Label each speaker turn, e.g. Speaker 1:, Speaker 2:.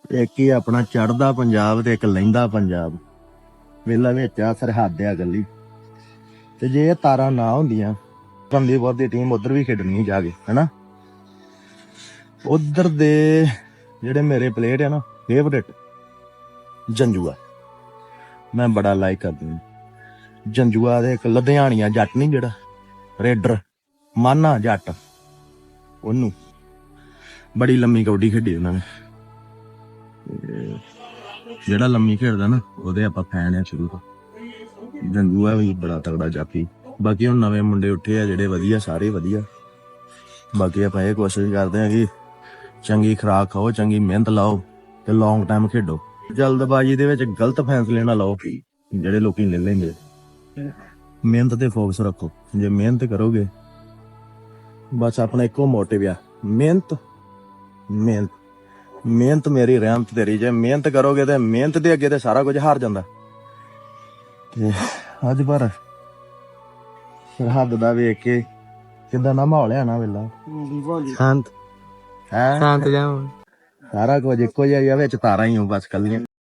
Speaker 1: ਇੱਕ ਹੀ ਆਪਣਾ ਚੜ੍ਹਦਾ ਪੰਜਾਬ ਤੇ ਇੱਕ ਲਹਿੰਦਾ ਪੰਜਾਬ। ਵੇਲਾ ਵਿੱਚ ਆ ਸਰਹੱਦ ਆ ਗੱਲੀ। ਤੇ ਜੇ ਇਹ ਤਾਰਾਂ ਨਾ ਹੁੰਦੀਆਂ ਰਣਜੀਤ ਦੀ ਟੀਮ ਉਧਰ ਵੀ ਖੇਡਣੀ ਜਾ ਕੇ ਹਨਾ। ਉਧਰ ਦੇ ਜਿਹੜੇ ਮੇਰੇ ਪਲੇਅਰ ਆ ਨਾ ਫੇਵਰੇਟ, ਜੰਜੂਆ ਮੈਂ ਬੜਾ ਲਾਈਕ ਕਰਦਾ। ਜੰਜੂਆ ਦੇ ਇੱਕ ਲੁਧਿਆਣੀਆ ਜੱਟ ਨਹੀਂ ਜਿਹੜਾ ਰੇਡਰ ਮਾਨਾ ਜੱਟ, ਉਹਨੂੰ ਬੜੀ ਲੰਮੀ ਕਬੱਡੀ ਖੇਡੀ ਉਹਨਾਂ ਨੇ। ਜਿਹੜਾ ਲੰਮੀ ਖੇਡਦਾ ਨਾ ਉਹਦੇ ਆਪਾਂ ਫੈਨ ਆ ਸ਼ੁਰੂ ਤੋਂ। ਜੰਜੂਆ ਵੀ ਬੜਾ ਤਗੜਾ ਜਾਫੀ। ਬਾਕੀ ਹੁਣ ਨਵੇਂ ਮੁੰਡੇ ਉੱਠੇ ਆ ਜਿਹੜੇ ਵਧੀਆ, ਸਾਰੇ ਵਧੀਆ। ਬਾਕੀ ਆਪਾਂ ਇਹ ਕੋਸ਼ਿਸ਼ ਕਰਦੇ ਹਾਂ ਕਿ ਚੰਗੀ ਖੁਰਾਕ ਖਾਓ, ਚੰਗੀ ਮਿਹਨਤ ਲਾਓ ਤੇ ਲੌਂਗ ਟਾਈਮ ਖੇਡੋ। ਜਲਦਬਾਜ਼ੀ ਦੇ ਵਿੱਚ ਗਲਤ ਫੈਸਲੇ ਨਾ ਲਾਓ ਜਿਹੜੇ ਲੋਕੀ ਲੈ ਲੈਂਦੇ। ਮਿਹਨਤ ਤੇ ਫੋਕਸ ਰੱਖੋ। ਜੇ ਮਿਹਨਤ ਕਰੋਗੇ, ਬਸ ਆਪਣਾ ਇੱਕੋ ਮੋਟਿਵ ਆ ਮਿਹਨਤ। ਮਿਹਨਤ ਮਿਹਨਤ ਮੇਰੀ ਰਹਿਮਤ ਤੇਰੀ। ਜੇ ਮਿਹਨਤ ਕਰੋਗੇ ਤੇ ਮਿਹਨਤ ਦੇ ਅੱਗੇ ਤੇ ਸਾਰਾ ਕੁਝ ਹਾਰ ਜਾਂਦਾ। ਤੇ ਅੱਜ ਪਰ ਸਰਹੱਦ ਦਾ ਵੇਖ ਕੇ ਕਿੱਦਾਂ ਦਾ ਮਾਹੌਲ ਹੈ ਨਾ ਵੇਲਾ ਸ਼ਾਂਤ ਹੈ। ਸ਼ਾਂਤ ਜਾ ਸਾਰਾ ਕੁਝ ਇੱਕੋ ਜਿਹਾ ਵਿੱਚ ਤਾਰਾਂ ਹੀ ਹੋ ਬਸ ਕੱਲੀਆਂ।